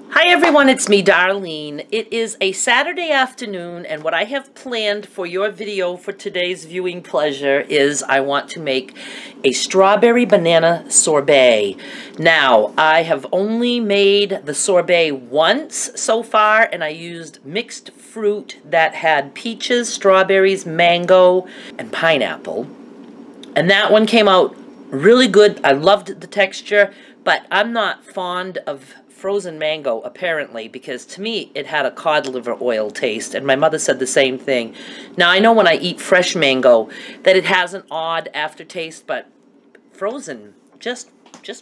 Hi everyone, it's me, Darlene. It is a Saturday afternoon, and what I have planned for your video for today's viewing pleasure is I want to make a strawberry banana sorbet. Now, I have only made the sorbet once so far, and I used mixed fruit that had peaches, strawberries, mango, and pineapple. And that one came out really good. I loved the texture, but I'm not fond of frozen mango, apparently, because to me it had a cod liver oil taste, and my mother said the same thing. Now, I know when I eat fresh mango that it has an odd aftertaste, but frozen just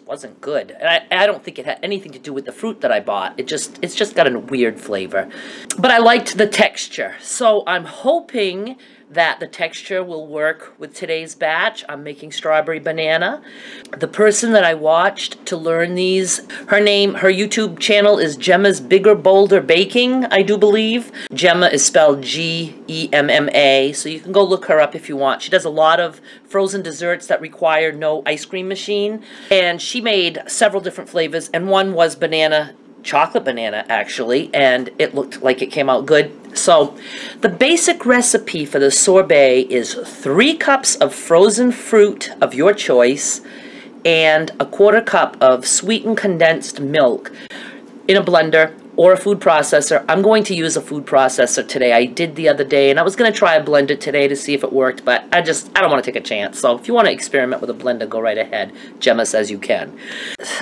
wasn't good. And I don't think it had anything to do with the fruit that I bought. It's just got a weird flavor. But I liked the texture, so I'm hoping that the texture will work with today's batch. I'm making strawberry banana. The person that I watched to learn these, her YouTube channel is Gemma's Bigger Bolder Baking, I do believe. Gemma is spelled G-E-M-M-A, so you can go look her up if you want. She does a lot of frozen desserts that require no ice cream machine, and she made several different flavors, and one was chocolate banana actually, and it looked like it came out good. So the basic recipe for the sorbet is 3 cups of frozen fruit of your choice and a 1/4 cup of sweetened condensed milk in a blender or a food processor. I'm going to use a food processor today. I did the other day, and I was going to try a blender today to see if it worked, but I don't want to take a chance. So if you want to experiment with a blender, go right ahead. Gemma says you can.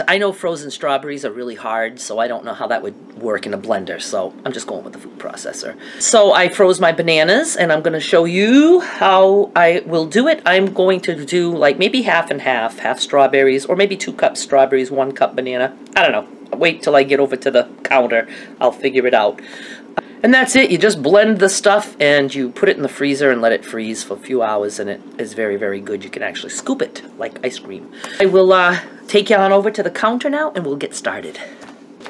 I know frozen strawberries are really hard, so I don't know how that would work in a blender, so I'm just going with the food processor. So I froze my bananas, and I'm going to show you how I will do it. I'm going to do like maybe half and half strawberries, or maybe 2 cups strawberries, 1 cup banana. I don't know. Wait till I get over to the counter. I'll figure it out. And that's it. You just blend the stuff and you put it in the freezer and let it freeze for a few hours, and it is very, very good. You can actually scoop it like ice cream. I will take you on over to the counter now, and we'll get started.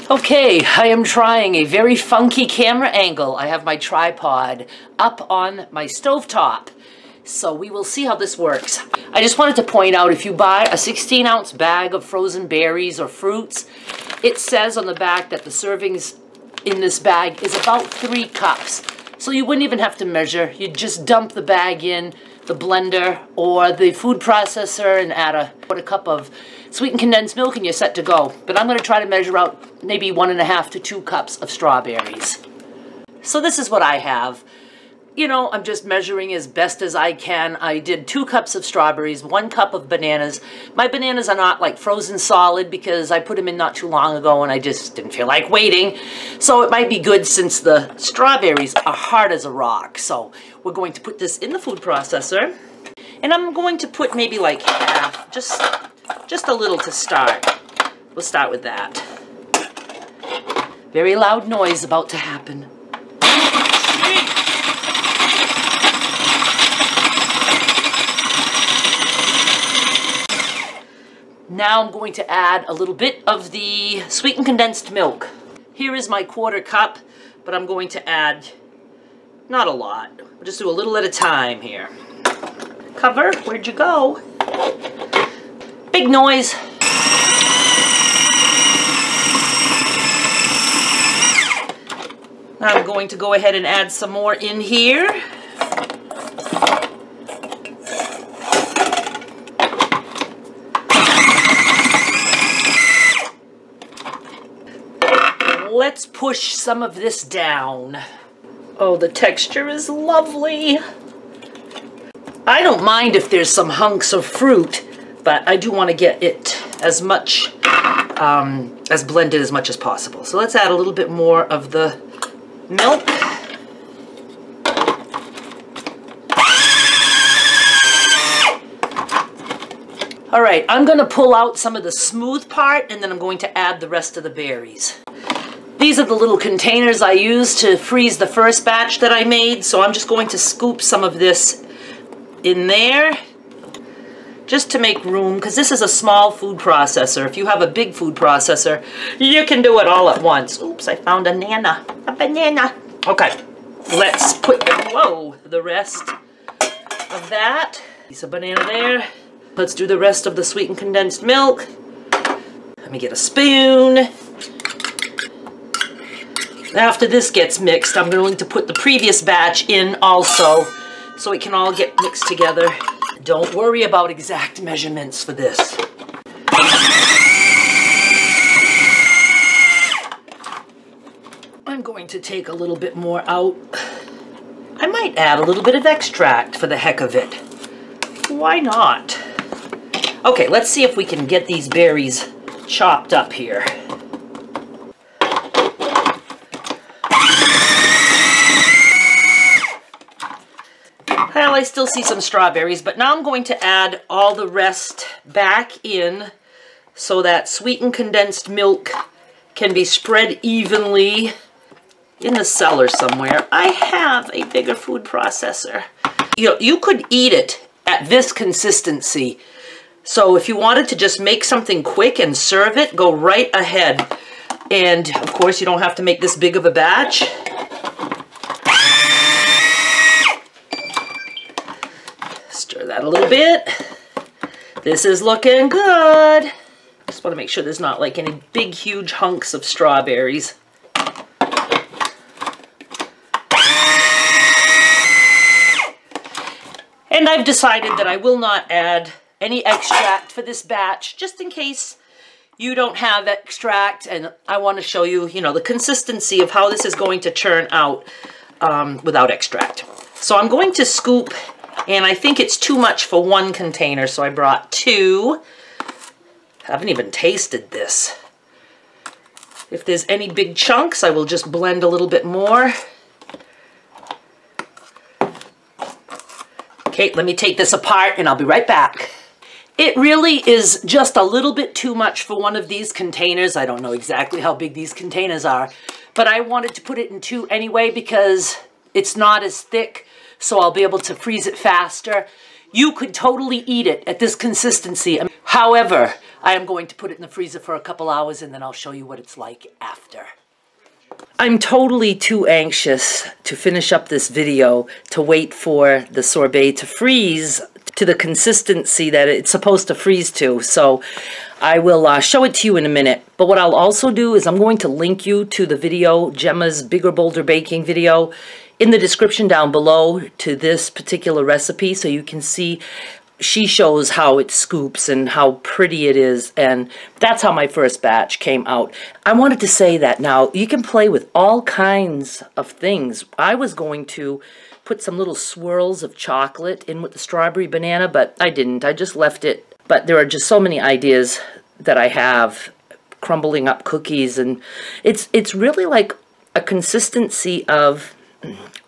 Okay, I am trying a very funky camera angle. I have my tripod up on my stovetop, so we will see how this works. I just wanted to point out, if you buy a 16-ounce bag of frozen berries or fruits, it says on the back that the servings in this bag is about 3 cups. So you wouldn't even have to measure. You'd just dump the bag in the blender or the food processor and add a 1/4 cup of sweetened condensed milk, and you're set to go. But I'm going to try to measure out maybe 1.5 to 2 cups of strawberries. So this is what I have. You know, I'm just measuring as best as I can. I did 2 cups of strawberries, 1 cup of bananas. My bananas are not like frozen solid because I put them in not too long ago and I just didn't feel like waiting. So it might be good since the strawberries are hard as a rock. So we're going to put this in the food processor. And I'm going to put maybe like half, just a little to start. We'll start with that. Very loud noise about to happen. Now I'm going to add a little bit of the sweetened condensed milk. Here is my 1/4 cup, but I'm going to add not a lot. We'll just do a little at a time here. Cover, where'd you go? Big noise. I'm going to go ahead and add some more in here. Let's push some of this down. Oh, the texture is lovely. I don't mind if there's some hunks of fruit, but I do want to get it as much, as blended as much as possible. So let's add a little bit more of the milk. All right, I'm going to pull out some of the smooth part, and then I'm going to add the rest of the berries. These are the little containers I used to freeze the first batch that I made, so I'm just going to scoop some of this in there just to make room, because this is a small food processor. If you have a big food processor, you can do it all at once. Oops, I found a banana. Okay, let's put the rest of that. Piece of banana there. Let's do the rest of the sweetened condensed milk. Let me get a spoon. After this gets mixed, I'm going to put the previous batch in also, so it can all get mixed together. Don't worry about exact measurements for this. I'm going to take a little bit more out. I might add a little bit of extract for the heck of it. Why not? Okay, let's see if we can get these berries chopped up here. Well, I still see some strawberries, but now I'm going to add all the rest back in so that sweetened condensed milk can be spread evenly in the cellar somewhere. I have a bigger food processor. You could eat it at this consistency. So if you wanted to just make something quick and serve it, go right ahead. And of course, you don't have to make this big of a batch. Stir that a little bit. This is looking good. Just want to make sure there's not like any big, huge hunks of strawberries. And I've decided that I will not add any extract for this batch, just in case you don't have extract, and I want to show you, the consistency of how this is going to turn out without extract. So I'm going to scoop, and I think it's too much for one container, so I brought 2. I haven't even tasted this. If there's any big chunks, I will just blend a little bit more. Okay, let me take this apart and I'll be right back. It really is just a little bit too much for one of these containers. I don't know exactly how big these containers are, but I wanted to put it in 2 anyway because it's not as thick, so I'll be able to freeze it faster. You could totally eat it at this consistency. However, I am going to put it in the freezer for a couple hours and then I'll show you what it's like after. I'm totally too anxious to finish up this video to wait for the sorbet to freeze to the consistency that it's supposed to freeze to. So I will show it to you in a minute. But what I'll also do is I'm going to link you to the video, Gemma's Bigger Bolder Baking video, in the description down below to this particular recipe so you can see. She shows how it scoops and how pretty it is, and that's how my first batch came out. I wanted to say that now you can play with all kinds of things. I was going to put some little swirls of chocolate in with the strawberry banana, but I didn't. I just left it. But there are just so many ideas that I have, crumbling up cookies, and it's really like a consistency of...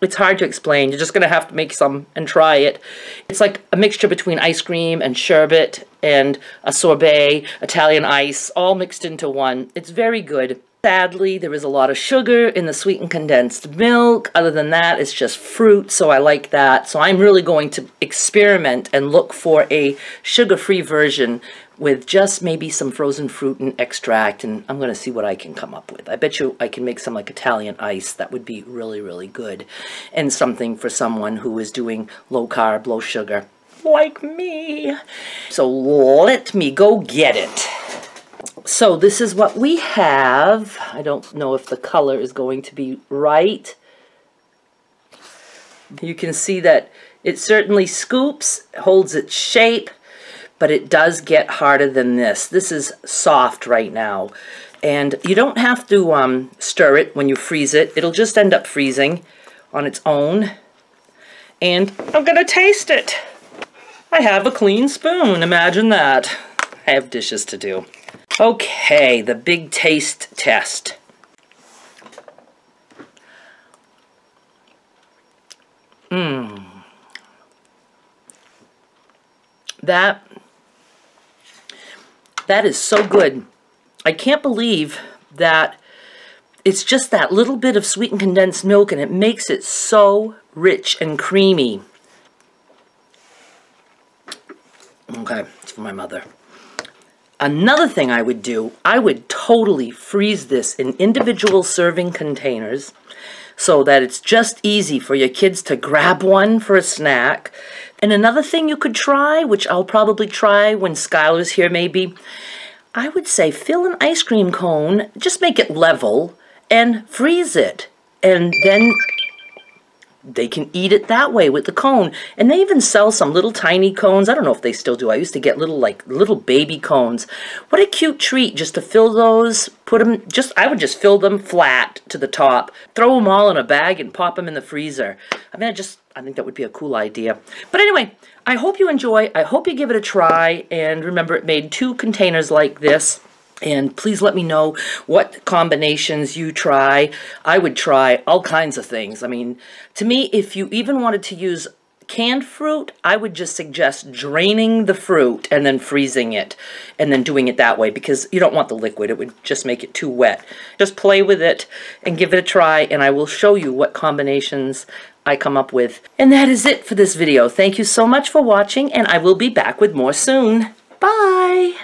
It's hard to explain. You're just going to have to make some and try it. It's like a mixture between ice cream and sherbet and a sorbet, Italian ice, all mixed into one. It's very good. Sadly, there is a lot of sugar in the sweetened condensed milk. Other than that, it's just fruit, so I like that. So I'm really going to experiment and look for a sugar-free version with just maybe some frozen fruit and extract, and I'm going to see what I can come up with. I bet you I can make some like Italian ice. That would be really, really good. And something for someone who is doing low carb, low sugar, like me. So let me go get it. So this is what we have. I don't know if the color is going to be right. You can see that it certainly scoops, holds its shape, but it does get harder than this. This is soft right now. And you don't have to stir it when you freeze it. It'll just end up freezing on its own. And I'm gonna taste it. I have a clean spoon, imagine that. I have dishes to do. Okay, the big taste test. That is so good. I can't believe that it's just that little bit of sweetened condensed milk and it makes it so rich and creamy. Okay, it's for my mother. Another thing I would do, I would totally freeze this in individual serving containers so that it's just easy for your kids to grab one for a snack. And another thing you could try, which I'll probably try when Skylar's here maybe, I would say fill an ice cream cone, just make it level, and freeze it. And then they can eat it that way with the cone. And they even sell some little tiny cones. I don't know if they still do. I used to get little baby cones. What a cute treat just to fill those, put them, I would just fill them flat to the top, throw them all in a bag and pop them in the freezer. I mean, I think that would be a cool idea. But anyway, I hope you enjoy. I hope you give it a try. And remember, it made 2 containers like this. And please let me know what combinations you try. I would try all kinds of things. I mean, to me, if you even wanted to use canned fruit, I would just suggest draining the fruit and then freezing it and then doing it that way, because you don't want the liquid. It would just make it too wet. Just play with it and give it a try, and I will show you what combinations I come up with. And that is it for this video. Thank you so much for watching, and I will be back with more soon. Bye!